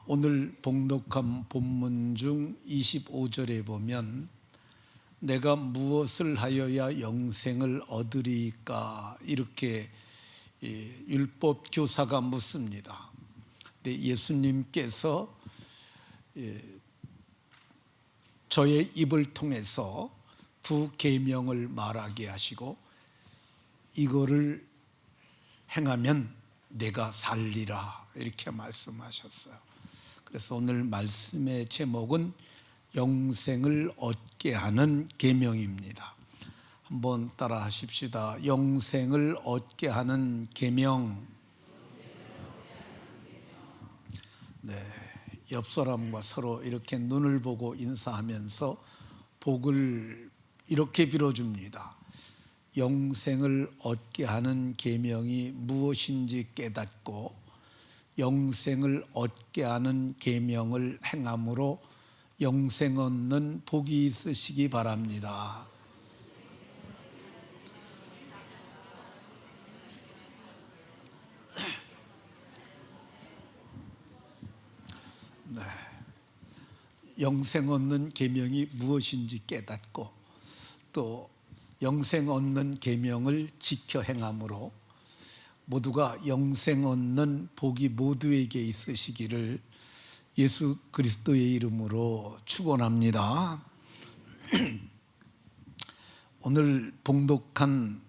오늘 봉독한 본문 중 25절에 보면 내가 무엇을 하여야 영생을 얻으리까 이렇게 율법 교사가 묻습니다. 근데 예수님께서 저의 입을 통해서 두 계명을 말하게 하시고 이거를 행하면 내가 살리라 이렇게 말씀하셨어요. 그래서 오늘 말씀의 제목은 영생을 얻게 하는 계명입니다. 한번 따라 하십시다. 영생을 얻게 하는 계명. 네, 옆 사람과 서로 이렇게 눈을 보고 인사하면서 복을 이렇게 빌어줍니다. 영생을 얻게 하는 계명이 무엇인지 깨닫고 영생을 얻게 하는 계명을 행함으로 영생 얻는 복이 있으시기 바랍니다. 네, 영생 얻는 계명이 무엇인지 깨닫고 또 영생 얻는 계명을 지켜 행함으로 모두가 영생 얻는 복이 모두에게 있으시기를 예수 그리스도의 이름으로 축원합니다. 오늘 봉독한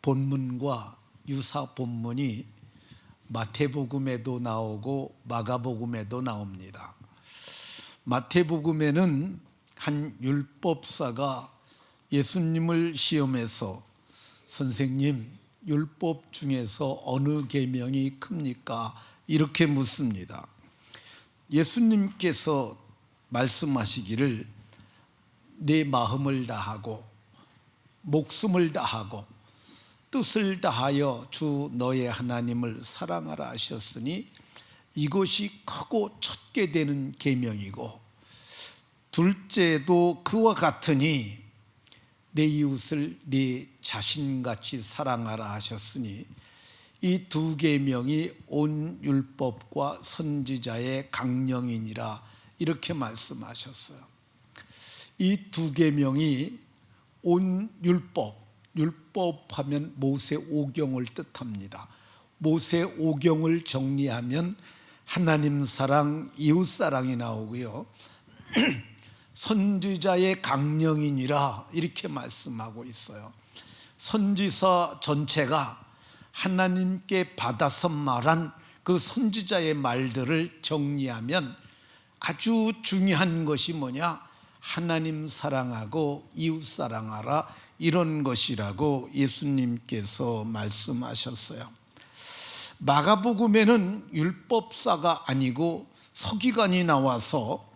본문과 유사 본문이 마태복음에도 나오고 마가복음에도 나옵니다. 마태복음에는 한 율법사가 예수님을 시험해서 선생님, 율법 중에서 어느 계명이 큽니까? 이렇게 묻습니다. 예수님께서 말씀하시기를 내 마음을 다하고 목숨을 다하고 뜻을 다하여 주 너의 하나님을 사랑하라 하셨으니 이것이 크고 첫게 되는 계명이고 둘째도 그와 같으니 내 이웃을 네 자신같이 사랑하라 하셨으니 이 두 계명이 온 율법과 선지자의 강령이니라 이렇게 말씀하셨어요. 이 두 계명이 온 율법하면 모세 오경을 뜻합니다. 모세 오경을 정리하면 하나님 사랑, 이웃 사랑이 나오고요. 선지자의 강령이니라 이렇게 말씀하고 있어요. 선지서 전체가 하나님께 받아서 말한 그 선지자의 말들을 정리하면 아주 중요한 것이 뭐냐? 하나님 사랑하고 이웃 사랑하라 이런 것이라고 예수님께서 말씀하셨어요. 마가복음에는 율법사가 아니고 서기관이 나와서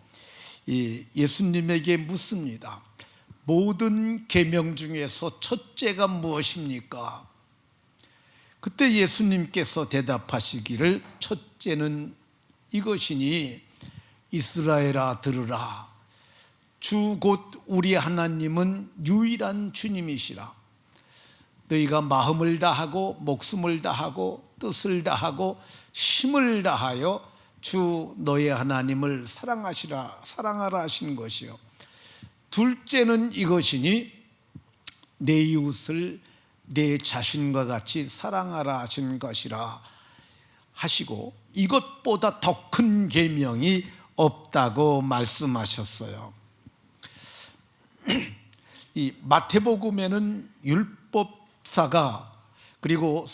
예수님에게 묻습니다. 모든 계명 중에서 첫째가 무엇입니까? 그때 예수님께서 대답하시기를 첫째는 이것이니 이스라엘아 들으라. 주 곧 우리 하나님은 유일한 주님이시라. 너희가 마음을 다하고 목숨을 다하고 뜻을 다하고 힘을 다하여 주 너의 하나님을 사랑하라 하신 것이요. 둘째는 이것이니 내 이웃을 내 자신과 같이 사랑하라 하신 것이라 하시고 이것보다 더 큰 계명이 없다고 말씀하셨어요. 이 마태복음에는 율법사가 그리고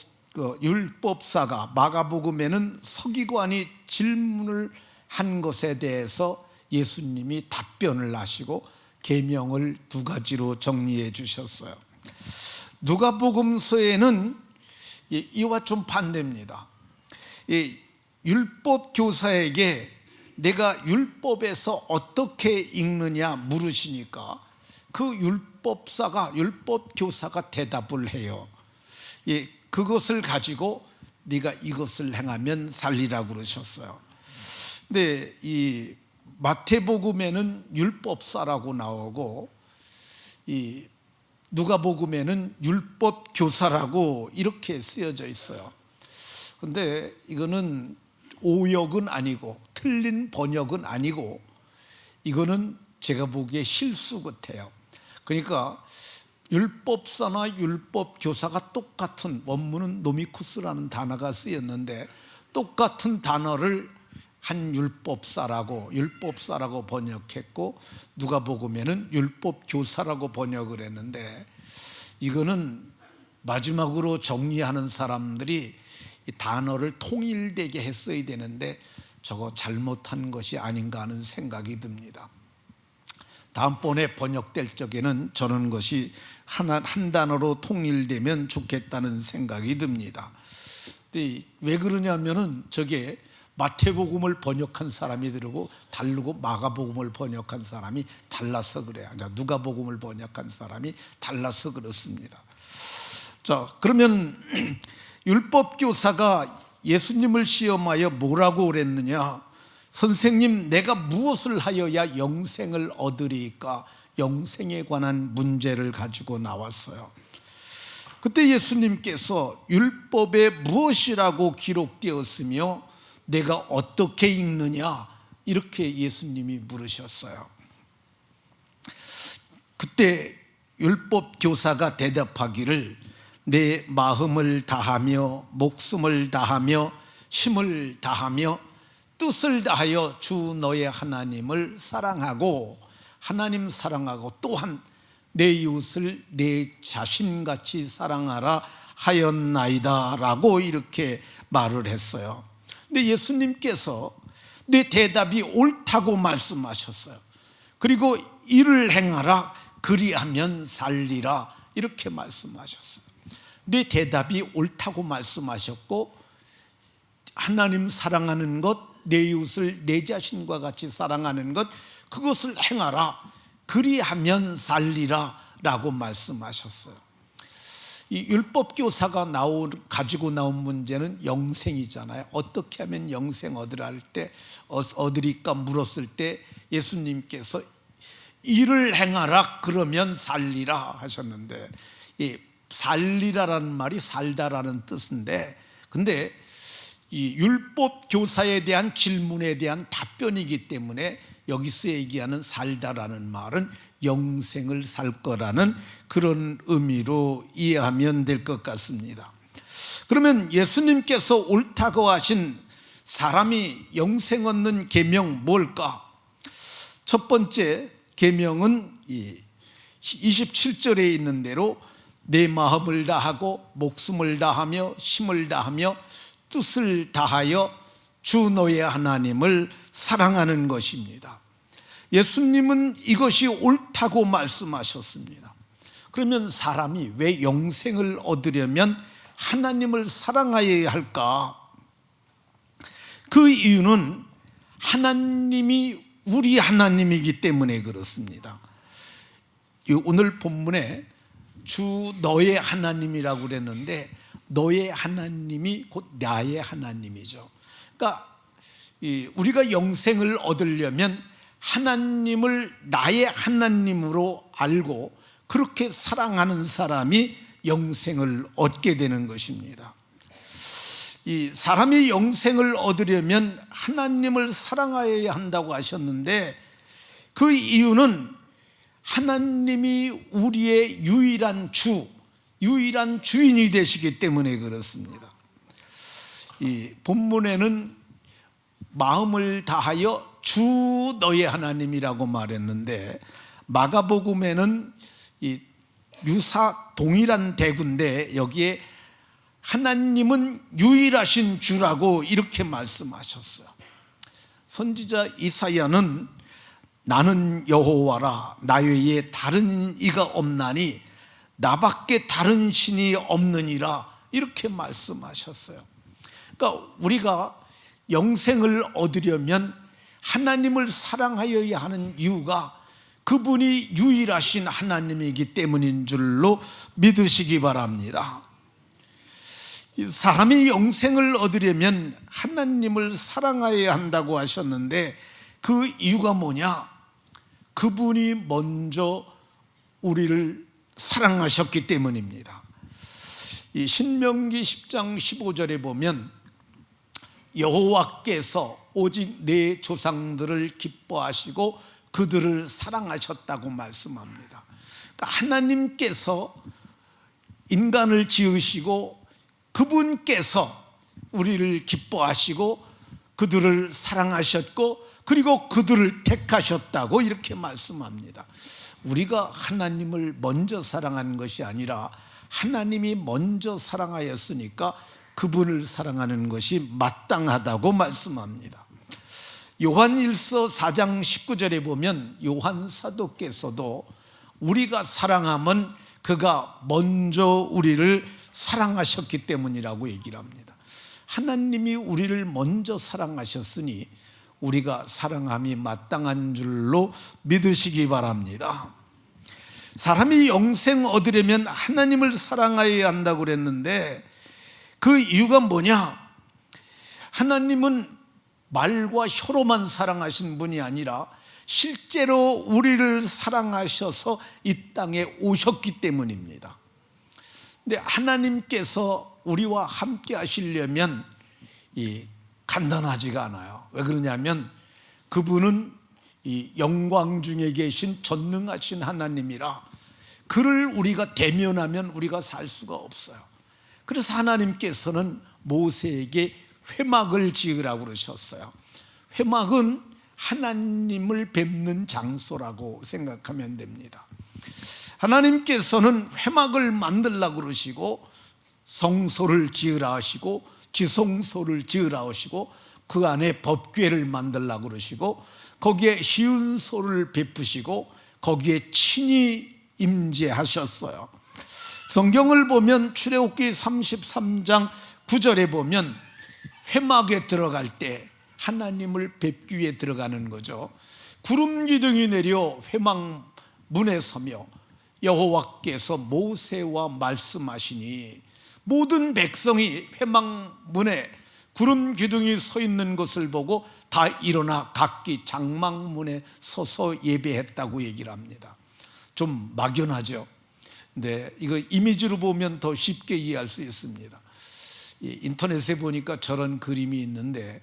율법사가 마가복음에는 서기관이 질문을 한 것에 대해서 예수님이 답변을 하시고 계명을 두 가지로 정리해 주셨어요. 누가복음서에는 이와 좀 반대입니다. 율법 교사에게 내가 율법에서 어떻게 읽느냐 물으시니까 그 율법 교사가 대답을 해요. 그것을 가지고 네가 이것을 행하면 살리라고 그러셨어요. 근데 이 마태복음에는 율법사라고 나오고 이 누가복음에는 율법 교사라고 이렇게 쓰여져 있어요. 그런데 이거는 오역은 아니고 틀린 번역은 아니고 이거는 제가 보기에 실수 같아요. 그러니까 율법사나 율법교사가 똑같은, 원문은 노미쿠스라는 단어가 쓰였는데 똑같은 단어를 한 율법사라고 번역했고 누가복음에는 율법교사라고 번역을 했는데, 이거는 마지막으로 정리하는 사람들이 이 단어를 통일되게 했어야 되는데 저거 잘못한 것이 아닌가 하는 생각이 듭니다. 다음번에 번역될 적에는 저런 것이 한 단어로 통일되면 좋겠다는 생각이 듭니다. 왜 그러냐면은 저게 마태복음을 번역한 사람이 다르고 마가복음을 번역한 사람이 달라서 그래요. 누가복음을 번역한 사람이 달라서 그렇습니다. 자, 그러면 율법교사가 예수님을 시험하여 뭐라고 그랬느냐? 선생님, 내가 무엇을 하여야 영생을 얻으리까? 영생에 관한 문제를 가지고 나왔어요. 그때 예수님께서 율법에 무엇이라고 기록되었으며 내가 어떻게 읽느냐? 이렇게 예수님이 물으셨어요. 그때 율법교사가 대답하기를 내 마음을 다하며 목숨을 다하며 힘을 다하며 뜻을 다하여 주 너의 하나님을 사랑하고, 하나님 사랑하고 또한 내 이웃을 내 자신같이 사랑하라 하였나이다 라고 이렇게 말을 했어요. 근데 예수님께서 내 대답이 옳다고 말씀하셨어요. 그리고 이를 행하라 그리하면 살리라 이렇게 말씀하셨어요. 내 대답이 옳다고 말씀하셨고, 하나님 사랑하는 것, 내 이웃을 내 자신과 같이 사랑하는 것, 그것을 행하라 그리하면 살리라 라고 말씀하셨어요. 이 율법교사가 가지고 나온 문제는 영생이잖아요. 어떻게 하면 영생 얻으리까 물었을 때 예수님께서 이를 행하라 그러면 살리라 하셨는데, 이 살리라라는 말이 살다라는 뜻인데, 근데 이 율법교사에 대한 질문에 대한 답변이기 때문에 여기서 얘기하는 살다라는 말은 영생을 살 거라는 그런 의미로 이해하면 될 것 같습니다. 그러면 예수님께서 옳다고 하신 사람이 영생 얻는 계명 뭘까? 첫 번째 계명은 27절에 있는 대로 내 마음을 다하고 목숨을 다하며 힘을 다하며 뜻을 다하여 주 너의 하나님을 사랑하는 것입니다. 예수님은 이것이 옳다고 말씀하셨습니다. 그러면 사람이 왜 영생을 얻으려면 하나님을 사랑하여야 할까? 그 이유는 하나님이 우리 하나님이기 때문에 그렇습니다. 오늘 본문에 주 너의 하나님이라고 그랬는데, 너의 하나님이 곧 나의 하나님이죠. 그러니까 우리가 영생을 얻으려면 하나님을 나의 하나님으로 알고 그렇게 사랑하는 사람이 영생을 얻게 되는 것입니다. 이 사람이 영생을 얻으려면 하나님을 사랑하여야 한다고 하셨는데, 그 이유는 하나님이 우리의 유일한 주인이 되시기 때문에 그렇습니다. 이 본문에는 마음을 다하여 주 너의 하나님이라고 말했는데, 마가복음에는 이 동일한 대구인데 여기에 하나님은 유일하신 주라고 이렇게 말씀하셨어요. 선지자 이사야는 나는 여호와라 나 외에 다른 이가 없나니 나밖에 다른 신이 없느니라 이렇게 말씀하셨어요. 그러니까 우리가 영생을 얻으려면 하나님을 사랑하여야 하는 이유가 그분이 유일하신 하나님이기 때문인 줄로 믿으시기 바랍니다. 사람이 영생을 얻으려면 하나님을 사랑하여야 한다고 하셨는데, 그 이유가 뭐냐? 그분이 먼저 우리를 사랑하셨기 때문입니다. 이 신명기 10장 15절에 보면 여호와께서 오직 내 조상들을 기뻐하시고 그들을 사랑하셨다고 말씀합니다. 그러니까 하나님께서 인간을 지으시고 그분께서 우리를 기뻐하시고 그들을 사랑하셨고 그리고 그들을 택하셨다고 이렇게 말씀합니다. 우리가 하나님을 먼저 사랑한 것이 아니라 하나님이 먼저 사랑하였으니까 그분을 사랑하는 것이 마땅하다고 말씀합니다. 요한일서 4장 19절에 보면 요한 사도께서도 우리가 사랑함은 그가 먼저 우리를 사랑하셨기 때문이라고 얘기를 합니다. 하나님이 우리를 먼저 사랑하셨으니 우리가 사랑함이 마땅한 줄로 믿으시기 바랍니다. 사람이 영생 얻으려면 하나님을 사랑해야 한다고 그랬는데 그 이유가 뭐냐? 하나님은 말과 혀로만 사랑하신 분이 아니라 실제로 우리를 사랑하셔서 이 땅에 오셨기 때문입니다. 근데 하나님께서 우리와 함께 하시려면 간단하지가 않아요. 왜 그러냐면 그분은 이 영광 중에 계신 전능하신 하나님이라 그를 우리가 대면하면 우리가 살 수가 없어요. 그래서 하나님께서는 모세에게 회막을 지으라고 그러셨어요. 회막은 하나님을 뵙는 장소라고 생각하면 됩니다. 하나님께서는 회막을 만들라고 그러시고 성소를 지으라 하시고 지성소를 지으라 하시고 그 안에 법궤를 만들라고 그러시고 거기에 시은소를 베푸시고 거기에 친히 임재하셨어요. 성경을 보면 출애굽기 33장 9절에 보면 회막에 들어갈 때 하나님을 뵙기 위해 들어가는 거죠. 구름 기둥이 내려 회막 문에 서며 여호와께서 모세와 말씀하시니 모든 백성이 회막 문에 구름 기둥이 서 있는 것을 보고 다 일어나 각기 장막문에 서서 예배했다고 얘기를 합니다. 좀 막연하죠. 근데 이거 이미지로 보면 더 쉽게 이해할 수 있습니다. 인터넷에 보니까 저런 그림이 있는데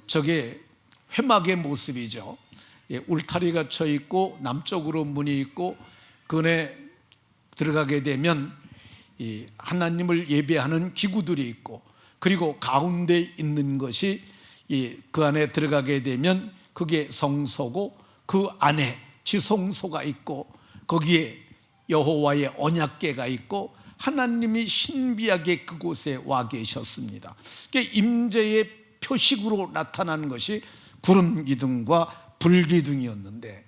저게 회막의 모습이죠. 울타리가 쳐 있고 남쪽으로 문이 있고 그 안에 들어가게 되면 하나님을 예배하는 기구들이 있고 그리고 가운데 있는 것이 그 안에 들어가게 되면 그게 성소고 그 안에 지성소가 있고 거기에 여호와의 언약궤가 있고 하나님이 신비하게 그곳에 와 계셨습니다. 임재의 표식으로 나타난 것이 구름 기둥과 불 기둥이었는데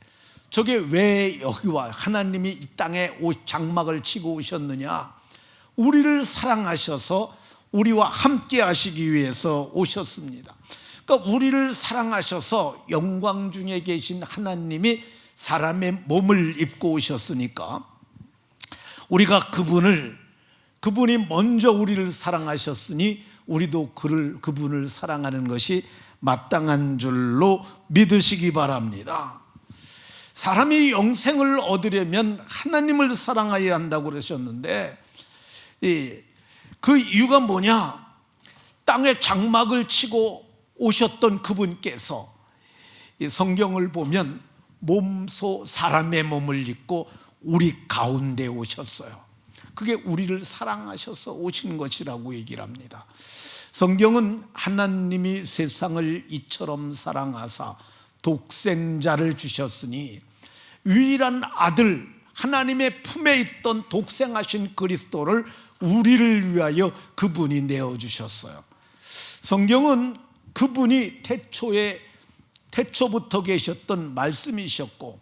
저게 왜 여기와 하나님이 이 땅에 장막을 치고 오셨느냐? 우리를 사랑하셔서 우리와 함께 하시기 위해서 오셨습니다. 그러니까 우리를 사랑하셔서 영광 중에 계신 하나님이 사람의 몸을 입고 오셨으니까 우리가 그분이 먼저 우리를 사랑하셨으니 우리도 그분을 사랑하는 것이 마땅한 줄로 믿으시기 바랍니다. 사람이 영생을 얻으려면 하나님을 사랑해야 한다고 그러셨는데 그 이유가 뭐냐? 땅에 장막을 치고 오셨던 그분께서 성경을 보면 몸소 사람의 몸을 입고 우리 가운데 오셨어요. 그게 우리를 사랑하셔서 오신 것이라고 얘기를 합니다. 성경은 하나님이 세상을 이처럼 사랑하사 독생자를 주셨으니 유일한 아들 하나님의 품에 있던 독생하신 그리스도를 우리를 위하여 그분이 내어주셨어요. 성경은 그분이 태초부터 계셨던 말씀이셨고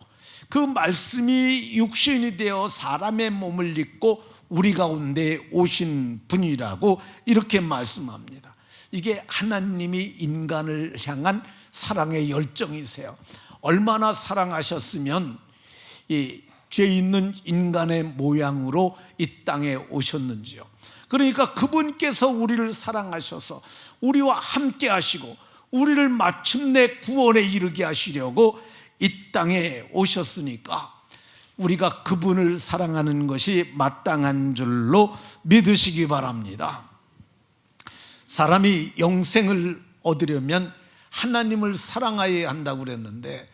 그 말씀이 육신이 되어 사람의 몸을 입고 우리 가운데 오신 분이라고 이렇게 말씀합니다. 이게 하나님이 인간을 향한 사랑의 열정이세요. 얼마나 사랑하셨으면 이 죄 있는 인간의 모양으로 이 땅에 오셨는지요. 그러니까 그분께서 우리를 사랑하셔서 우리와 함께 하시고 우리를 마침내 구원에 이르게 하시려고 이 땅에 오셨으니까 우리가 그분을 사랑하는 것이 마땅한 줄로 믿으시기 바랍니다. 사람이 영생을 얻으려면 하나님을 사랑해야 한다고 그랬는데,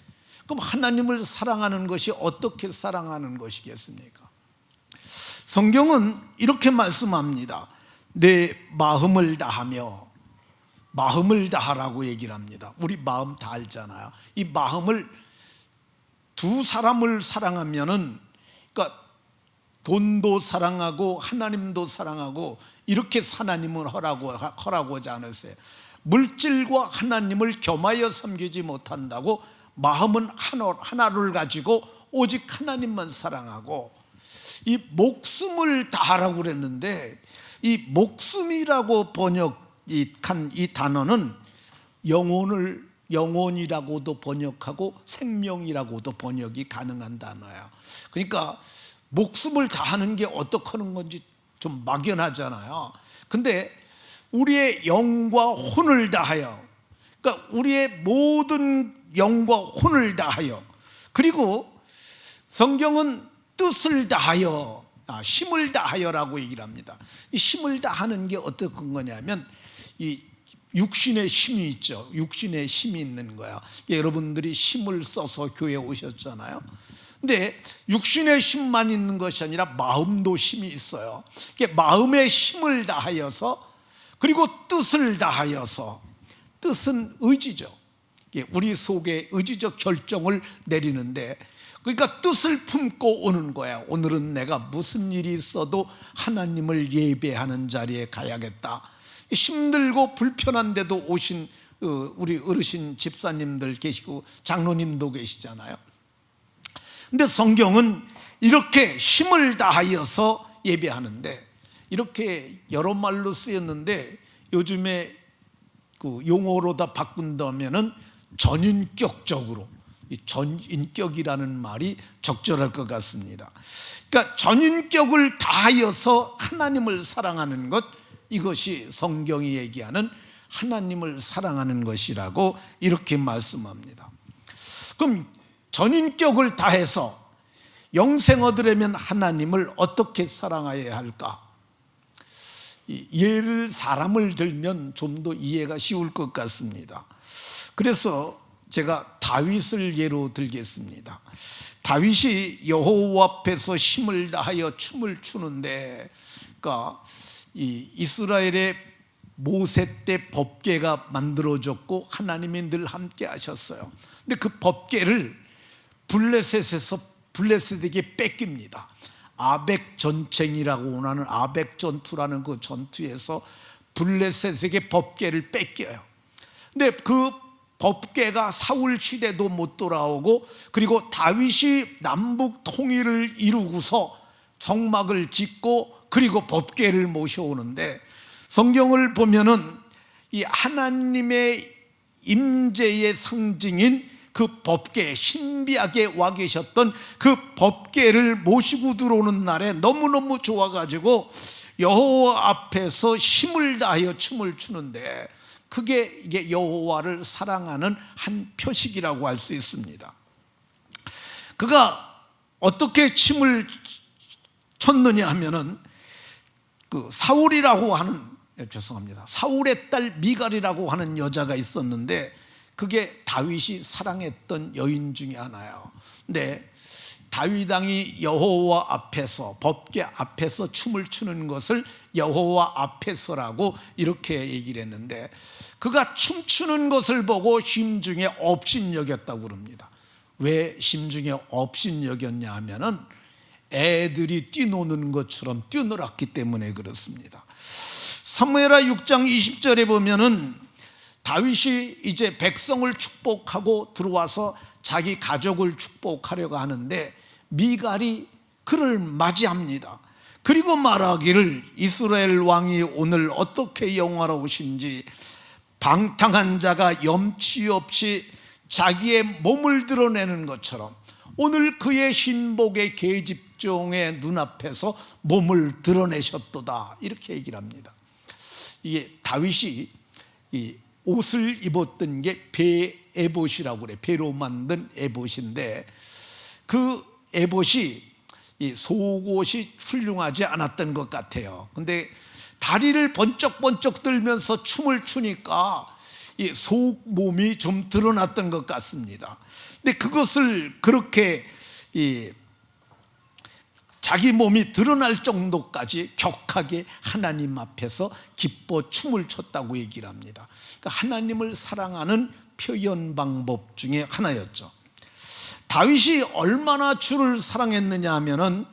그럼 하나님을 사랑하는 것이 어떻게 사랑하는 것이겠습니까? 성경은 이렇게 말씀합니다. 내 마음을 다하며, 마음을 다하라고 얘기를 합니다. 우리 마음 다 알잖아요. 이 마음을, 두 사람을 사랑하면은, 그러니까 돈도 사랑하고 하나님도 사랑하고 이렇게 하나님을 허라고하지 않으세요. 물질과 하나님을 겸하여 섬기지 못한다고 마음은 하나를 가지고 오직 하나님만 사랑하고, 이 목숨을 다하라고 그랬는데, 이 목숨이라고 번역한 이 단어는 영혼이라고도 번역하고 생명이라고도 번역이 가능한 단어예요. 그러니까 목숨을 다하는 게 어떻게 하는 건지 좀 막연하잖아요. 근데 우리의 영과 혼을 다하여, 그러니까 우리의 모든 영과 혼을 다하여, 그리고 성경은 뜻을 다하여, 힘을 다하여라고 얘기를 합니다. 이 힘을 다하는 게 어떤 거냐면, 이 육신의 힘이 있죠. 육신의 힘이 있는 거야. 여러분들이 힘을 써서 교회에 오셨잖아요. 근데 육신의 힘만 있는 것이 아니라 마음도 힘이 있어요. 마음의 힘을 다하여서, 그리고 뜻을 다하여서, 뜻은 의지죠. 우리 속에 의지적 결정을 내리는데, 그러니까 뜻을 품고 오는 거야. 오늘은 내가 무슨 일이 있어도 하나님을 예배하는 자리에 가야겠다. 힘들고 불편한데도 오신 우리 어르신 집사님들 계시고 장로님도 계시잖아요. 근데 성경은 이렇게 힘을 다하여서 예배하는데, 이렇게 여러 말로 쓰였는데 요즘에 그 용어로 다 바꾼다면은 전인격적으로, 이 전인격이라는 말이 적절할 것 같습니다. 그러니까 전인격을 다하여서 하나님을 사랑하는 것, 이것이 성경이 얘기하는 하나님을 사랑하는 것이라고 이렇게 말씀합니다. 그럼 전인격을 다해서 영생 얻으려면 하나님을 어떻게 사랑해야 할까? 예를 사람을 들면 좀 더 이해가 쉬울 것 같습니다. 그래서 제가 다윗을 예로 들겠습니다. 다윗이 여호와 앞에서 힘을 다하여 춤을 추는데, 그러니까 이 이스라엘의 모세 때 법궤가 만들어졌고 하나님이 늘 함께 하셨어요. 근데 그 법궤를 블레셋에게 뺏깁니다. 아벡 전쟁이라고 하는 아벡 전투라는 그 전투에서 블레셋에게 법궤를 뺏겨요. 근데 그 법궤가 사울 시대도 못 돌아오고, 그리고 다윗이 남북 통일을 이루고서 성막을 짓고 그리고 법궤를 모셔오는데, 성경을 보면은 이 하나님의 임재의 상징인 그 법궤, 신비하게 와 계셨던 그 법궤를 모시고 들어오는 날에 너무너무 좋아가지고 여호와 앞에서 힘을 다하여 춤을 추는데, 그게 이게 여호와를 사랑하는 한 표식이라고 할 수 있습니다. 그가 어떻게 춤을 췄느냐 하면은, 그 사울이라고 하는, 사울의 딸 미갈이라고 하는 여자가 있었는데, 그게 다윗이 사랑했던 여인 중에 하나예요. 근데 다윗 왕이 여호와 앞에서, 법궤 앞에서 춤을 추는 것을 여호와 앞에서라고 이렇게 얘기를 했는데, 그가 춤추는 것을 보고 심중에 업신여겼다고 그럽니다. 왜 심중에 업신여겼냐 하면은 애들이 뛰노는 것처럼 뛰놀았기 때문에 그렇습니다. 사무엘하 6장 20절에 보면은 다윗이 이제 백성을 축복하고 들어와서 자기 가족을 축복하려고 하는데, 미갈이 그를 맞이합니다. 그리고 말하기를, 이스라엘 왕이 오늘 어떻게 영화로우신지, 방탕한 자가 염치 없이 자기의 몸을 드러내는 것처럼 오늘 그의 신복의 계집종의 눈앞에서 몸을 드러내셨도다, 이렇게 얘기를 합니다. 이게 다윗이 이 옷을 입었던 게 배 에봇이라고 그래. 배로 만든 에봇인데, 그 에봇이 이 속옷이 훌륭하지 않았던 것 같아요. 근데 다리를 번쩍번쩍 들면서 춤을 추니까 이 속몸이 좀 드러났던 것 같습니다. 근데 그것을 그렇게 자기 몸이 드러날 정도까지 격하게 하나님 앞에서 기뻐 춤을 췄다고 얘기를 합니다. 그러니까 하나님을 사랑하는 표현 방법 중에 하나였죠. 다윗이 얼마나 주를 사랑했느냐 하면은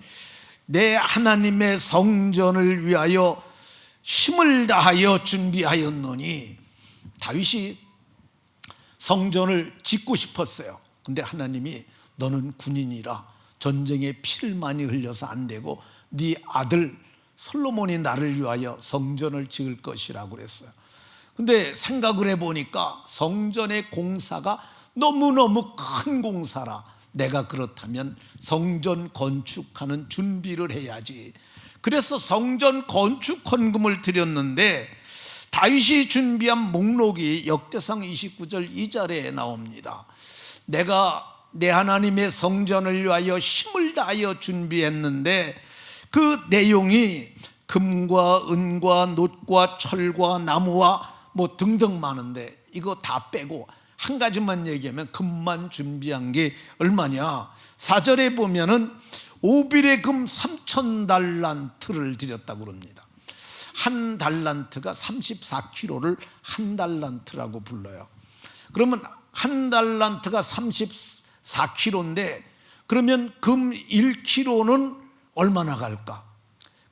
내 하나님의 성전을 위하여 힘을 다하여 준비하였노니, 다윗이 성전을 짓고 싶었어요. 근데 하나님이 너는 군인이라 전쟁에 피를 많이 흘려서 안 되고 네 아들 솔로몬이 나를 위하여 성전을 지을 것이라고 그랬어요. 근데 생각을 해보니까 성전의 공사가 너무너무 큰 공사라 내가 그렇다면 성전 건축하는 준비를 해야지. 그래서 성전 건축 헌금을 드렸는데 다윗이 준비한 목록이 역대상 29절 2절에 나옵니다. 내가 내 하나님의 성전을 위하여 힘을 다하여 준비했는데 그 내용이 금과 은과 놋과 철과 나무와 뭐 등등 많은데 이거 다 빼고 한 가지만 얘기하면 금만 준비한 게 얼마냐? 4절에 보면은 오빌의 금 3,000달란트를 드렸다고 그럽니다. 한 달란트가 34kg를 한 달란트라고 불러요. 그러면 한 달란트가 34kg인데 그러면 금 1kg는 얼마나 갈까?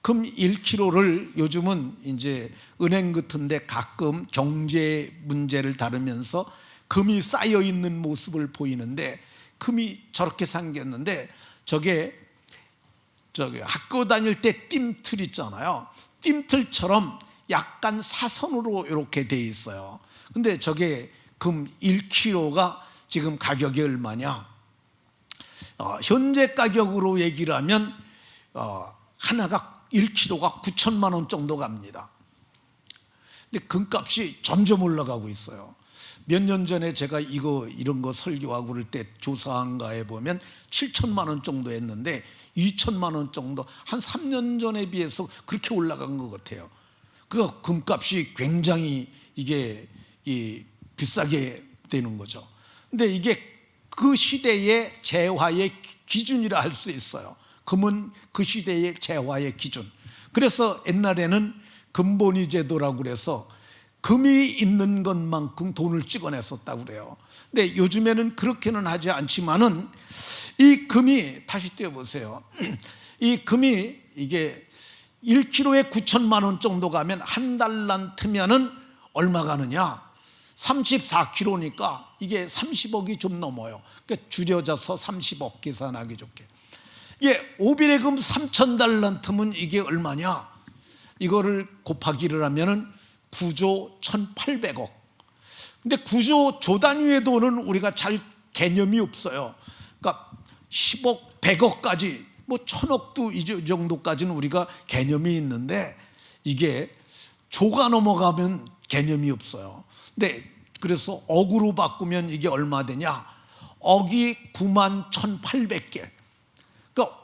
금 1kg를 요즘은 이제 은행 같은데 가끔 경제 문제를 다루면서 금이 쌓여 있는 모습을 보이는데, 금이 저렇게 생겼는데 저게 학교 다닐 때 띰틀 있잖아요. 띰틀처럼 약간 사선으로 이렇게 돼 있어요. 근데 저게 금 1kg가 지금 가격이 얼마냐? 현재 가격으로 얘기를 하면 하나가 1kg가 9천만 원 정도 갑니다. 근데 금값이 점점 올라가고 있어요. 몇 년 전에 제가 이런 거 설교하고 그럴 때 조사한가에 보면 7천만 원 정도 했는데 2천만 원 정도, 한 3년 전에 비해서 그렇게 올라간 것 같아요. 그 금값이 굉장히 이게 비싸게 되는 거죠. 근데 이게 그 시대의 재화의 기준이라 할 수 있어요. 금은 그 시대의 재화의 기준. 그래서 옛날에는 금본위 제도라고 그래서 금이 있는 것만큼 돈을 찍어냈었다고 그래요. 근데 요즘에는 그렇게는 하지 않지만은 이 금이, 다시 떼어보세요. 이 금이 이게 1kg에 9천만 원 정도 가면 한 달란트면은 얼마 가느냐? 34kg니까 이게 30억이 좀 넘어요. 그러니까 줄여져서 30억 계산하기 좋게. 이게 오빌의 금 3,000달란트면 이게 얼마냐? 이거를 곱하기를 하면은 9조 1,800억. 근데 9조 조 단위의 돈은 우리가 잘 개념이 없어요. 그러니까 10억, 100억까지 뭐 1,000억도 이 정도까지는 우리가 개념이 있는데 이게 조가 넘어가면 개념이 없어요. 근데 그래서 억으로 바꾸면 이게 얼마 되냐? 억이 91,800개. 그러니까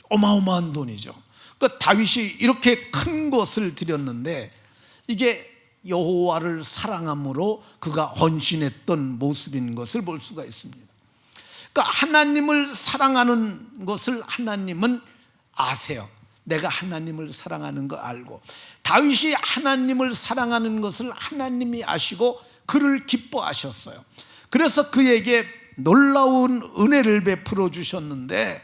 어마어마한 돈이죠. 그러니까 다윗이 이렇게 큰 것을 드렸는데 이게 여호와를 사랑함으로 그가 헌신했던 모습인 것을 볼 수가 있습니다. 그러니까 하나님을 사랑하는 것을 하나님은 아세요. 내가 하나님을 사랑하는 거 알고, 다윗이 하나님을 사랑하는 것을 하나님이 아시고 그를 기뻐하셨어요. 그래서 그에게 놀라운 은혜를 베풀어 주셨는데,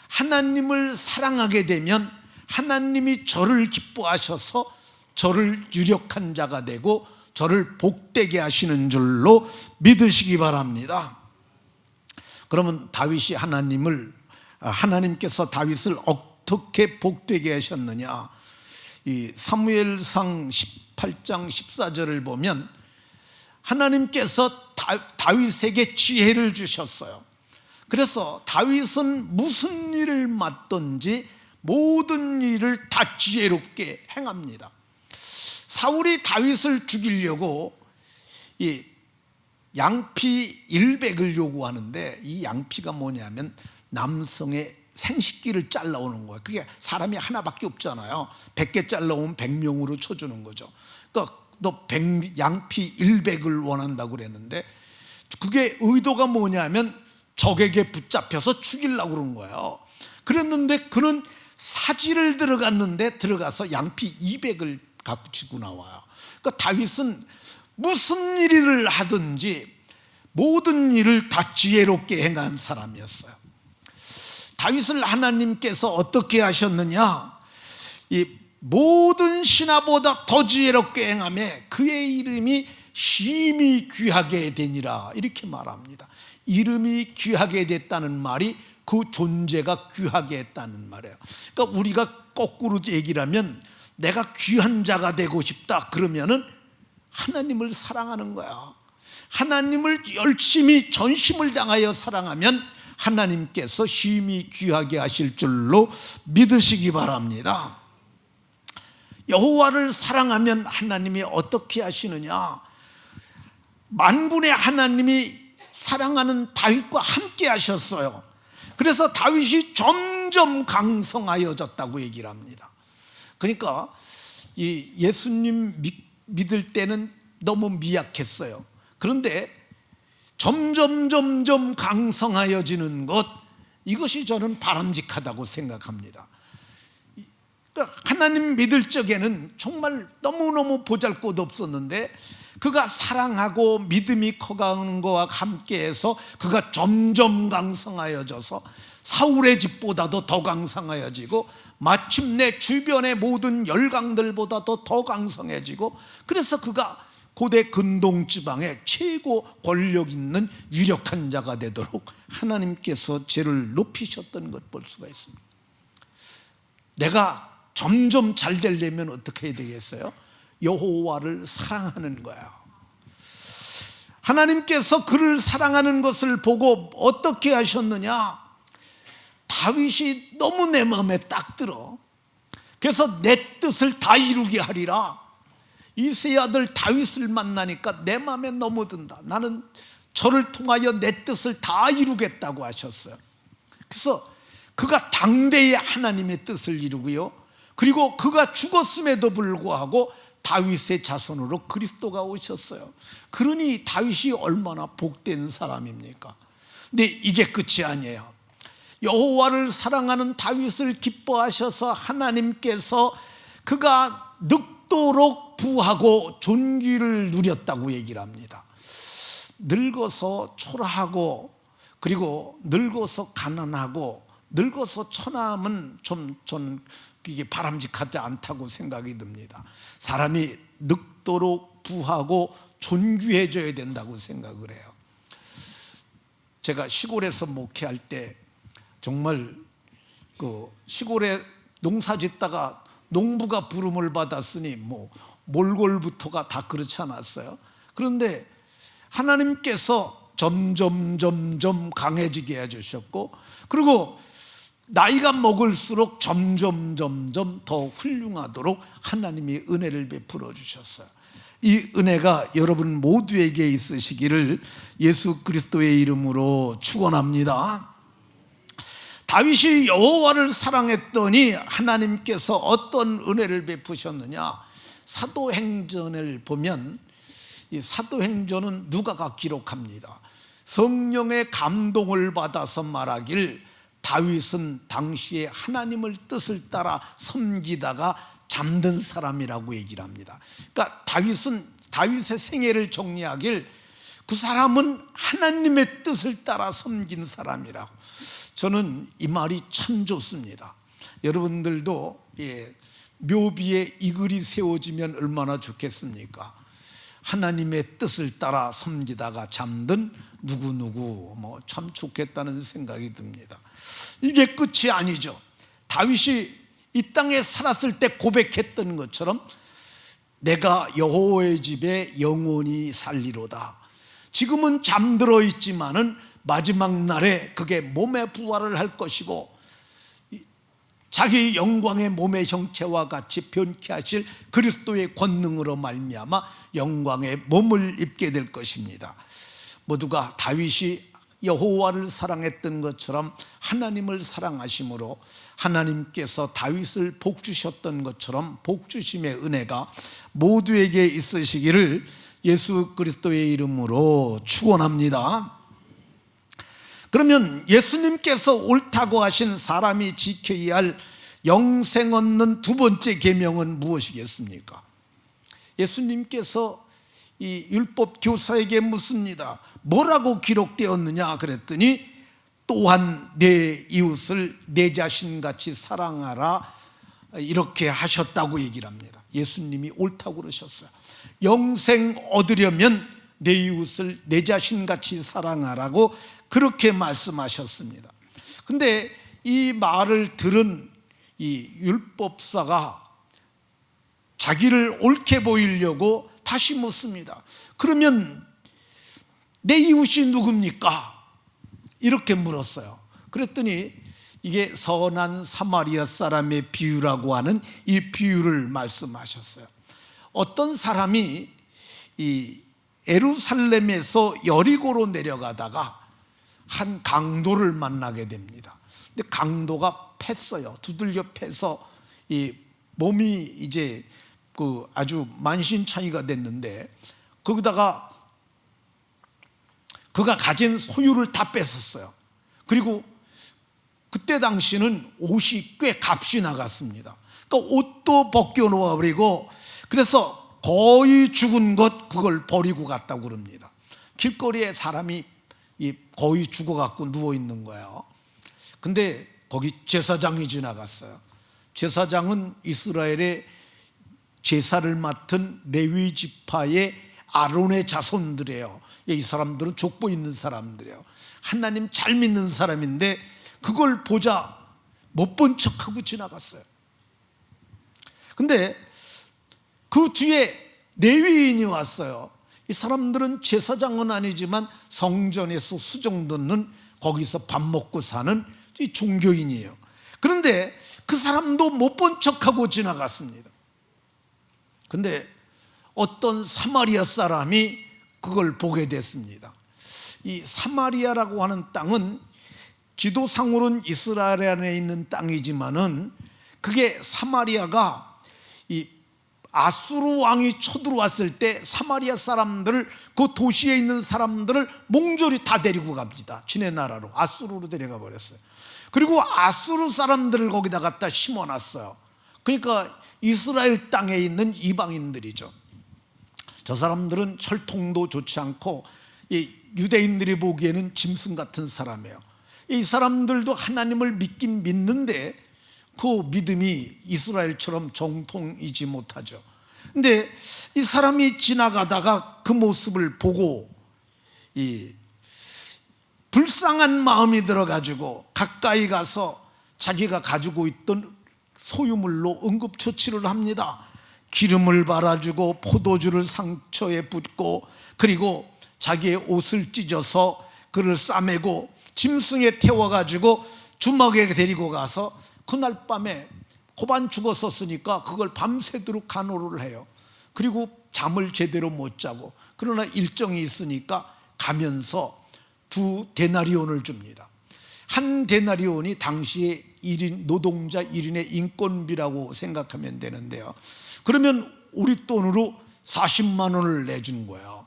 하나님을 사랑하게 되면 하나님이 저를 기뻐하셔서 저를 유력한 자가 되고 저를 복되게 하시는 줄로 믿으시기 바랍니다. 그러면 다윗이 하나님께서 다윗을 어떻게 복되게 하셨느냐? 이 사무엘상 18장 14절을 보면 하나님께서 다윗에게 지혜를 주셨어요. 그래서 다윗은 무슨 일을 맡든지 모든 일을 다 지혜롭게 행합니다. 사울이 다윗을 죽이려고 이 양피 100을 요구하는데, 이 양피가 뭐냐면 남성의 생식기를 잘라오는 거예요. 그게 사람이 하나밖에 없잖아요. 100개 잘라오면 100명으로 쳐주는 거죠. 그러니까 너 양피 100을 원한다고 그랬는데, 그게 의도가 뭐냐면 적에게 붙잡혀서 죽이려고 그런 거예요. 그랬는데 그는 사지를 들어가서 양피 200을 갖고 치고 나와요. 그러니까 다윗은 무슨 일을 하든지 모든 일을 다 지혜롭게 행한 사람이었어요. 다윗을 하나님께서 어떻게 하셨느냐, 이 모든 신하보다 더 지혜롭게 행하며 그의 이름이 심히 귀하게 되니라, 이렇게 말합니다. 이름이 귀하게 됐다는 말이 그 존재가 귀하게 했다는 말이에요. 그러니까 우리가 거꾸로 얘기를 하면, 내가 귀한 자가 되고 싶다 그러면은 하나님을 사랑하는 거야. 하나님을 열심히 전심을 당하여 사랑하면 하나님께서 심히 귀하게 하실 줄로 믿으시기 바랍니다. 여호와를 사랑하면 하나님이 어떻게 하시느냐, 만군의 하나님이 사랑하는 다윗과 함께 하셨어요. 그래서 다윗이 점점 강성하여졌다고 얘기를 합니다. 그러니까 이 예수님 믿을 때는 너무 미약했어요. 그런데 점점 강성하여지는 것, 이것이 저는 바람직하다고 생각합니다. 그러니까 하나님 믿을 적에는 정말 너무너무 보잘것 없었는데, 그가 사랑하고 믿음이 커가는 것과 함께해서 그가 점점 강성하여져서 사울의 집보다도 더 강성하여지고, 마침내 주변의 모든 열강들보다도 더 강성해지고, 그래서 그가 고대 근동 지방의 최고 권력 있는 유력한 자가 되도록 하나님께서 죄를 높이셨던 것 볼 수가 있습니다. 내가 점점 잘 되려면 어떻게 해야 되겠어요? 여호와를 사랑하는 거예요. 하나님께서 그를 사랑하는 것을 보고 어떻게 하셨느냐, 다윗이 너무 내 마음에 딱 들어. 그래서 내 뜻을 다 이루게 하리라. 이새의 아들 다윗을 만나니까 내 마음에 너무 든다. 나는 저를 통하여 내 뜻을 다 이루겠다고 하셨어요. 그래서 그가 당대의 하나님의 뜻을 이루고요, 그리고 그가 죽었음에도 불구하고 다윗의 자손으로 그리스도가 오셨어요. 그러니 다윗이 얼마나 복된 사람입니까? 근데 이게 끝이 아니에요. 여호와를 사랑하는 다윗을 기뻐하셔서 하나님께서 그가 늙도록 부하고 존귀를 누렸다고 얘기를 합니다. 늙어서 초라하고, 그리고 늙어서 가난하고, 늙어서 천함은 좀 이게 바람직하지 않다고 생각이 듭니다. 사람이 늙도록 부하고 존귀해져야 된다고 생각을 해요. 제가 시골에서 목회할 때 정말 그 시골에 농사 짓다가 농부가 부름을 받았으니 뭐 몰골부터가 다 그렇지 않았어요. 그런데 하나님께서 점점 강해지게 해주셨고, 그리고 나이가 먹을수록 점점 더 훌륭하도록 하나님이 은혜를 베풀어 주셨어요. 이 은혜가 여러분 모두에게 있으시기를 예수 그리스도의 이름으로 축원합니다. 다윗이 여호와를 사랑했더니 하나님께서 어떤 은혜를 베푸셨느냐, 사도행전을 보면, 이 사도행전은 누가가 기록합니다. 성령의 감동을 받아서 말하길, 다윗은 당시에 하나님을 뜻을 따라 섬기다가 잠든 사람이라고 얘기를 합니다. 그러니까 다윗의 생애를 정리하길, 그 사람은 하나님의 뜻을 따라 섬긴 사람이라고. 저는 이 말이 참 좋습니다. 여러분들도 묘비에 이 글이 세워지면 얼마나 좋겠습니까? 하나님의 뜻을 따라 섬기다가 잠든 누구누구, 뭐 참 좋겠다는 생각이 듭니다. 이게 끝이 아니죠. 다윗이 이 땅에 살았을 때 고백했던 것처럼 내가 여호와의 집에 영원히 살리로다. 지금은 잠들어 있지만은 마지막 날에 그게 몸의 부활을 할 것이고, 자기 영광의 몸의 형체와 같이 변케 하실 그리스도의 권능으로 말미암아 영광의 몸을 입게 될 것입니다. 모두가 다윗이 여호와를 사랑했던 것처럼 하나님을 사랑하심으로 하나님께서 다윗을 복주셨던 것처럼 복주심의 은혜가 모두에게 있으시기를 예수 그리스도의 이름으로 축원합니다. 그러면 예수님께서 옳다고 하신 사람이 지켜야 할 영생 얻는 두 번째 계명은 무엇이겠습니까? 예수님께서 이 율법 교사에게 묻습니다. 뭐라고 기록되었느냐 그랬더니 또한 내 이웃을 내 자신같이 사랑하라 이렇게 하셨다고 얘기를 합니다. 예수님이 옳다고 그러셨어요. 영생 얻으려면 내 이웃을 내 자신같이 사랑하라고 그렇게 말씀하셨습니다. 근데 이 말을 들은 이 율법사가 자기를 옳게 보이려고 다시 묻습니다. 그러면 내 이웃이 누굽니까? 이렇게 물었어요. 그랬더니 이게 선한 사마리아 사람의 비유라고 하는 이 비유를 말씀하셨어요. 어떤 사람이 이 예루살렘에서 여리고로 내려가다가 한 강도를 만나게 됩니다. 근데 강도가 팼어요. 두들겨 패서 이 몸이 이제 그 아주 만신창이가 됐는데 거기다가 그가 가진 소유를 다 뺏었어요. 그리고 그때 당시는 옷이 꽤 값이 나갔습니다. 그러니까 옷도 벗겨놓아 버리고 그래서 거의 죽은 것 그걸 버리고 갔다고 그럽니다. 길거리에 사람이 거의 죽어갖고 누워있는 거예요. 근데 거기 제사장이 지나갔어요. 제사장은 이스라엘의 제사를 맡은 레위 지파의 아론의 자손들이에요. 이 사람들은 족보 있는 사람들이에요. 하나님 잘 믿는 사람인데 그걸 보자 못 본 척하고 지나갔어요. 근데 그 뒤에 레위인이 왔어요. 이 사람들은 제사장은 아니지만 성전에서 수종 듣는 거기서 밥 먹고 사는 이 종교인이에요. 그런데 그 사람도 못 본 척하고 지나갔습니다. 근데 어떤 사마리아 사람이 그걸 보게 됐습니다. 이 사마리아라고 하는 땅은 지도상으로는 이스라엘 안에 있는 땅이지만은 그게 사마리아가 이 아수르 왕이 쳐들어왔을 때 사마리아 사람들을 그 도시에 있는 사람들을 몽졸이 다 데리고 갑니다. 지네 나라로 아수르로 데려가 버렸어요. 그리고 아수르 사람들을 거기다 갖다 심어놨어요. 그러니까 이스라엘 땅에 있는 이방인들이죠. 저 사람들은 혈통도 좋지 않고 이 유대인들이 보기에는 짐승 같은 사람이에요. 이 사람들도 하나님을 믿긴 믿는데 그 믿음이 이스라엘처럼 정통이지 못하죠. 근데 이 사람이 지나가다가 그 모습을 보고 이 불쌍한 마음이 들어가지고 가까이 가서 자기가 가지고 있던 소유물로 응급처치를 합니다. 기름을 발라주고 포도주를 상처에 붓고 그리고 자기의 옷을 찢어서 그를 싸매고 짐승에 태워가지고 주막에 데리고 가서 그날 밤에 고반 죽었었으니까 그걸 밤새도록 간호를 해요. 그리고 잠을 제대로 못 자고 그러나 일정이 있으니까 가면서 2데나리온을 줍니다. 1데나리온이 당시에 1인 노동자 1인의 인건비라고 생각하면 되는데요. 그러면 우리 돈으로 40만 원을 내준 거예요.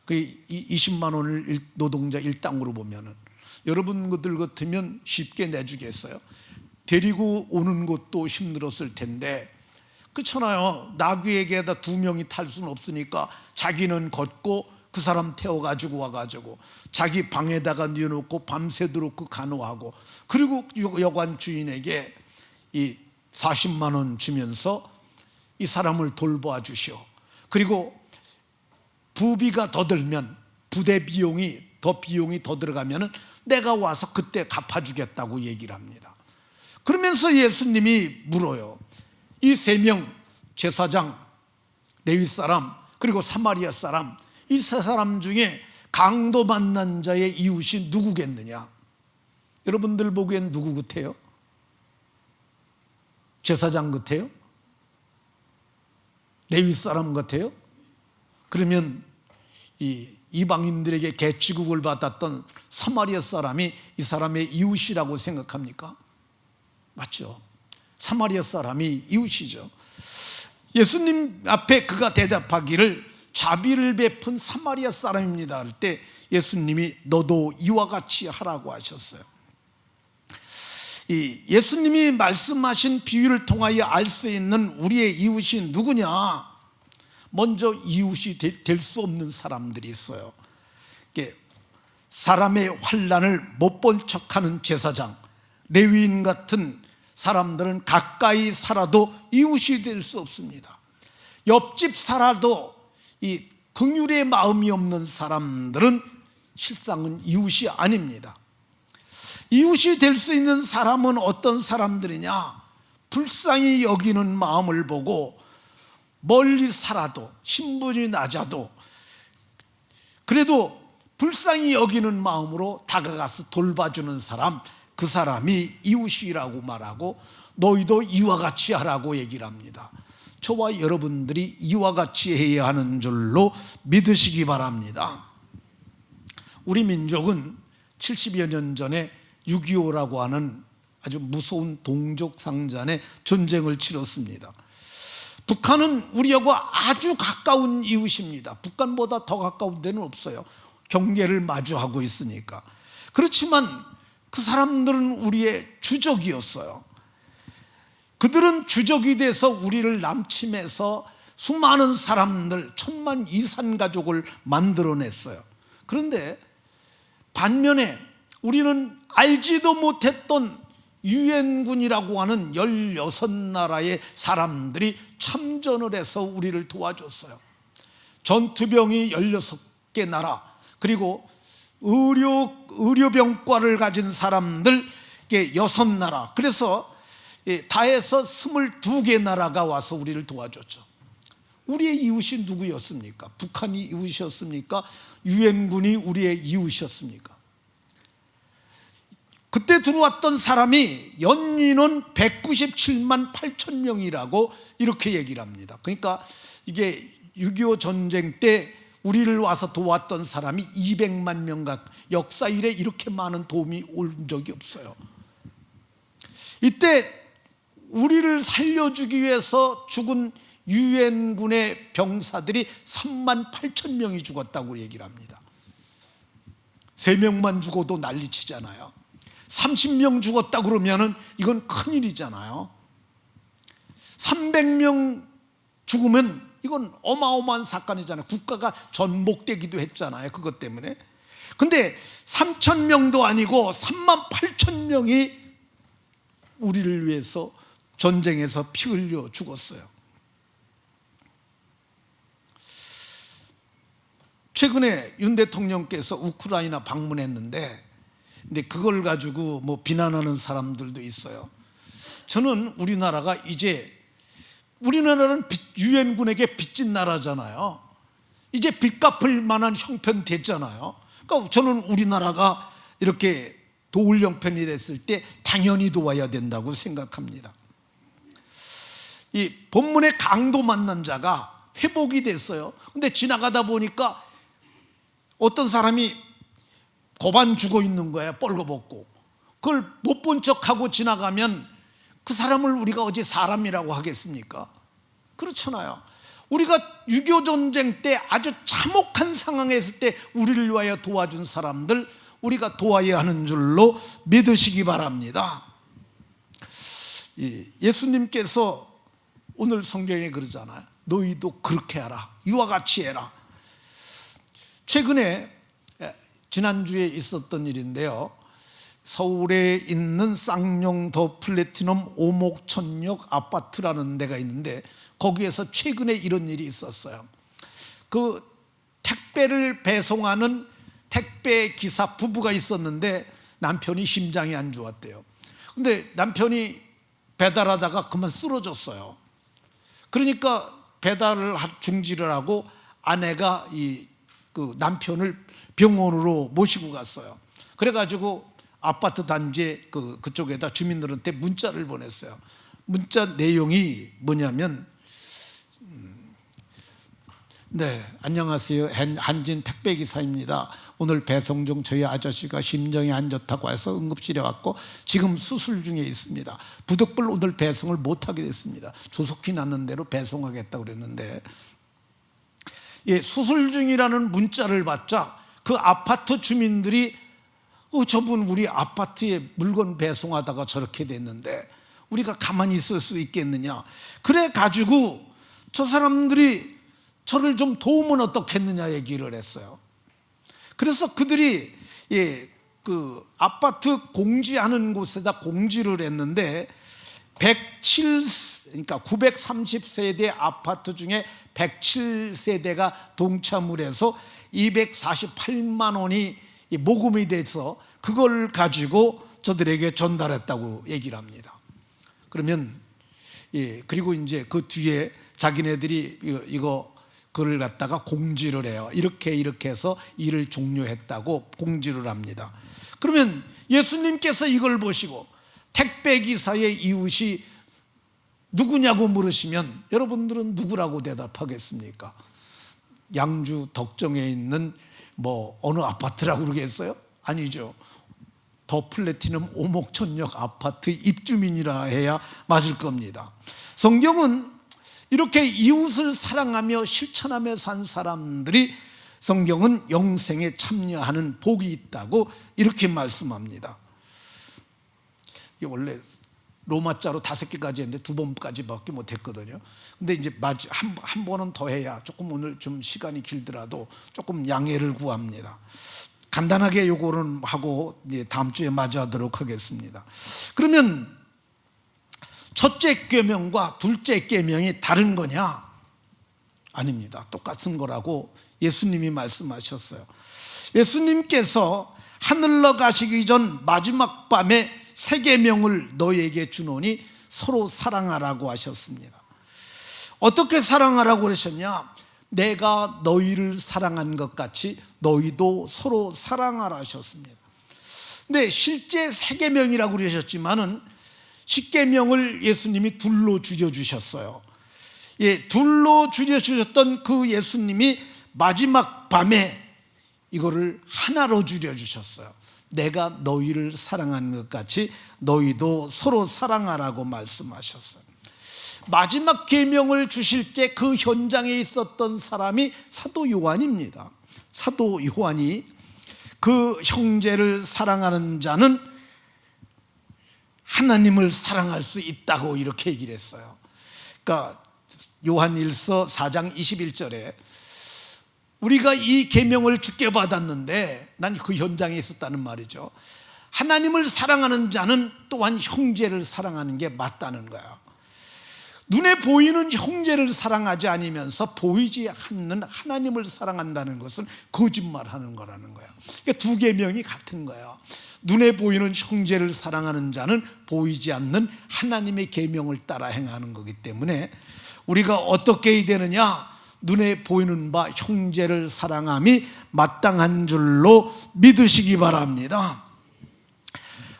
그 20만 원을 노동자 일당으로 보면은 여러분들 같으면 쉽게 내주겠어요? 데리고 오는 것도 힘들었을 텐데 그렇잖아요. 나귀에게다 2명이 탈 수는 없으니까 자기는 걷고 그 사람 태워가지고 와가지고 자기 방에다가 뉘어놓고 밤새도록 그 간호하고 그리고 여관 주인에게 이 40만 원 주면서 이 사람을 돌보아 주시오. 그리고 부비가 더 들면 부대 비용이 더 들어가면은 내가 와서 그때 갚아주겠다고 얘기를 합니다. 그러면서 예수님이 물어요. 이 3명 제사장, 레위 사람 그리고 사마리아 사람 이 3사람 중에 강도 만난 자의 이웃이 누구겠느냐? 여러분들 보기엔 누구 같아요? 제사장 같아요? 레위 사람 같아요? 그러면 이 이방인들에게 개취급을 받았던 사마리아 사람이 이 사람의 이웃이라고 생각합니까? 맞죠? 사마리아 사람이 이웃이죠. 예수님 앞에 그가 대답하기를 자비를 베푼 사마리아 사람입니다 할 때 예수님이 너도 이와 같이 하라고 하셨어요. 이 예수님이 말씀하신 비유를 통하여 알 수 있는 우리의 이웃이 누구냐? 먼저 이웃이 될 수 없는 사람들이 있어요. 사람의 환난을 못 본 척하는 제사장, 레위인 같은 사람들은 가까이 살아도 이웃이 될 수 없습니다. 옆집 살아도 이 긍휼의 마음이 없는 사람들은 실상은 이웃이 아닙니다. 이웃이 될 수 있는 사람은 어떤 사람들이냐? 불쌍히 여기는 마음을 보고 멀리 살아도 신분이 낮아도 그래도 불쌍히 여기는 마음으로 다가가서 돌봐주는 사람, 그 사람이 이웃이라고 말하고 너희도 이와 같이 하라고 얘기를 합니다. 저와 여러분들이 이와 같이 해야 하는 줄로 믿으시기 바랍니다. 우리 민족은 70여 년 전에 6.25라고 하는 아주 무서운 동족상잔의 전쟁을 치렀습니다. 북한은 우리하고 아주 가까운 이웃입니다. 북한보다 더 가까운 데는 없어요. 경계를 마주하고 있으니까. 그렇지만 그 사람들은 우리의 주적이었어요. 그들은 주적이 돼서 우리를 남침해서 수많은 사람들, 천만 이산가족을 만들어냈어요. 그런데 반면에 우리는 알지도 못했던 유엔군이라고 하는 16나라의 사람들이 참전을 해서 우리를 도와줬어요. 전투병이 16개 나라, 그리고 의료병과를 가진 사람들 6나라, 그래서 다 해서 22개 나라가 와서 우리를 도와줬죠. 우리의 이웃이 누구였습니까? 북한이 이웃이었습니까? 유엔군이 우리의 이웃이었습니까? 그때 들어왔던 사람이 연인원 197만 8천 명이라고 이렇게 얘기를 합니다. 그러니까 이게 6.25 전쟁 때 우리를 와서 도왔던 사람이 200만 명 역사 이래 이렇게 많은 도움이 온 적이 없어요. 이때 우리를 살려주기 위해서 죽은 유엔군의 병사들이 3만 8천 명이 죽었다고 얘기를 합니다. 3명만 죽어도 난리치잖아요. 30명 죽었다 그러면은 이건 큰일이잖아요. 300명 죽으면 이건 어마어마한 사건이잖아요. 국가가 전복되기도 했잖아요. 그것 때문에. 근데 3천 명도 아니고 3만 8천 명이 우리를 위해서 전쟁에서 피 흘려 죽었어요. 최근에 윤 대통령께서 우크라이나 방문했는데, 근데 그걸 가지고 뭐 비난하는 사람들도 있어요. 저는 우리나라가 이제, 우리나라는 유엔군에게 빚진 나라잖아요. 이제 빚 갚을 만한 형편 됐잖아요. 그러니까 저는 우리나라가 이렇게 도울 형편이 됐을 때 당연히 도와야 된다고 생각합니다. 이 본문의 강도 만난 자가 회복이 됐어요. 근데 지나가다 보니까 어떤 사람이 고반 죽어 있는 거야, 뻘거벗고. 그걸 못 본 척하고 지나가면 그 사람을 우리가 어찌 사람이라고 하겠습니까? 그렇잖아요. 우리가 6.25 전쟁 때 아주 참혹한 상황에 있을 때 우리를 위하여 도와준 사람들, 우리가 도와야 하는 줄로 믿으시기 바랍니다. 예수님께서 오늘 성경에 그러잖아요. 너희도 그렇게 하라, 이와 같이 해라. 최근에 지난주에 있었던 일인데요, 서울에 있는 쌍용 더 플래티넘 오목천역 아파트라는 데가 있는데 거기에서 최근에 이런 일이 있었어요. 그 택배를 배송하는 택배 기사 부부가 있었는데 남편이 심장이 안 좋았대요. 근데 남편이 배달하다가 그만 쓰러졌어요. 그러니까 배달을 중지를 하고 아내가 그 남편을 병원으로 모시고 갔어요. 그래가지고 아파트 단지 그쪽에다 주민들한테 문자를 보냈어요. 문자 내용이 뭐냐면 네, 안녕하세요. 한진 택배기사입니다. 오늘 배송 중 저희 아저씨가 심정이 안 좋다고 해서 응급실에 왔고 지금 수술 중에 있습니다. 부득불 오늘 배송을 못하게 됐습니다. 조속히 났는 대로 배송하겠다고 그랬는데, 예, 수술 중이라는 문자를 받자 그 아파트 주민들이 저분 우리 아파트에 물건 배송하다가 저렇게 됐는데 우리가 가만히 있을 수 있겠느냐, 그래 가지고 저 사람들이 저를 좀 도우면 어떻겠느냐 얘기를 했어요. 그래서 그들이 그 아파트 공지하는 곳에다 공지를 했는데 그러니까 930세대 아파트 중에 107세대가 동참을 해서 248만 원이 모금이 돼서 그걸 가지고 저들에게 전달했다고 얘기를 합니다. 그러면 그리고 이제 그 뒤에 자기네들이 그걸 갖다가 공지를 해요. 이렇게 해서 일을 종료했다고 공지를 합니다. 그러면 예수님께서 이걸 보시고 택배기사의 이웃이 누구냐고 물으시면 여러분들은 누구라고 대답하겠습니까? 양주 덕정에 있는 어느 아파트라고 그러겠어요? 아니죠. 더 플래티넘 오목천역 아파트 입주민이라 해야 맞을 겁니다. 성경은 이렇게 이웃을 사랑하며 실천하며 산 사람들이 성경은 영생에 참여하는 복이 있다고 이렇게 말씀합니다. 이게 원래 로마자로 5개까지 했는데 2번까지밖에 못했거든요. 근데 이제 한 번은 더 해야 조금 오늘 좀 시간이 길더라도 조금 양해를 구합니다. 간단하게 요거는 하고 다음 주에 맞이하도록 하겠습니다. 그러면 첫째 계명과 둘째 계명이 다른 거냐? 아닙니다. 똑같은 거라고 예수님이 말씀하셨어요. 예수님께서 하늘로 가시기 전 마지막 밤에 세 계명을 너희에게 주노니 서로 사랑하라고 하셨습니다. 어떻게 사랑하라고 그러셨냐? 내가 너희를 사랑한 것 같이 너희도 서로 사랑하라 하셨습니다. 근데 실제 세 계명이라고 그러셨지만은 십계명을 예수님이 둘로 줄여주셨어요. 둘로 줄여주셨던 그 예수님이 마지막 밤에 이거를 하나로 줄여주셨어요. 내가 너희를 사랑한 것 같이 너희도 서로 사랑하라고 말씀하셨어요. 마지막 계명을 주실 때 그 현장에 있었던 사람이 사도 요한입니다. 사도 요한이 그 형제를 사랑하는 자는 하나님을 사랑할 수 있다고 이렇게 얘기를 했어요. 그러니까 요한일서 4장 21절에 우리가 이 계명을 주께 받았는데, 난 그 현장에 있었다는 말이죠. 하나님을 사랑하는 자는 또한 형제를 사랑하는 게 맞다는 거야. 눈에 보이는 형제를 사랑하지 않으면서 보이지 않는 하나님을 사랑한다는 것은 거짓말하는 거라는 거야. 그러니까 두 계명이 같은 거야. 눈에 보이는 형제를 사랑하는 자는 보이지 않는 하나님의 계명을 따라 행하는 거기 때문에 우리가 어떻게 해야 되느냐? 눈에 보이는 바 형제를 사랑함이 마땅한 줄로 믿으시기 바랍니다.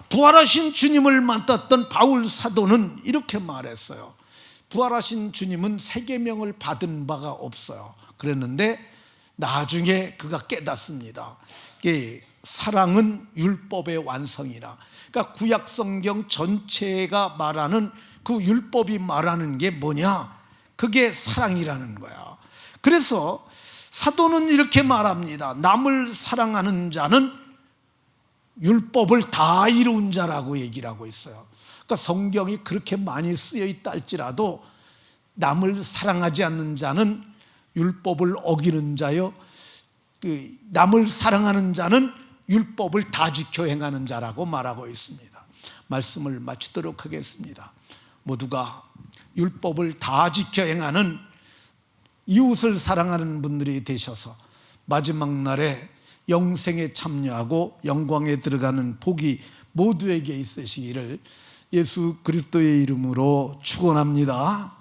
부활하신 주님을 만났던 바울 사도는 이렇게 말했어요. 부활하신 주님은 세 계명을 받은 바가 없어요. 그랬는데 나중에 그가 깨닫습니다. 사랑은 율법의 완성이라. 그러니까 구약 성경 전체가 말하는 그 율법이 말하는 게 뭐냐? 그게 사랑이라는 거야. 그래서 사도는 이렇게 말합니다. 남을 사랑하는 자는 율법을 다 이룬 자라고 얘기를 하고 있어요. 그러니까 성경이 그렇게 많이 쓰여 있다 할지라도 남을 사랑하지 않는 자는 율법을 어기는 자요, 남을 사랑하는 자는 율법을 다 지켜 행하는 자라고 말하고 있습니다. 말씀을 마치도록 하겠습니다. 모두가 율법을 다 지켜 행하는 이웃을 사랑하는 분들이 되셔서 마지막 날에 영생에 참여하고 영광에 들어가는 복이 모두에게 있으시기를 예수 그리스도의 이름으로 축원합니다.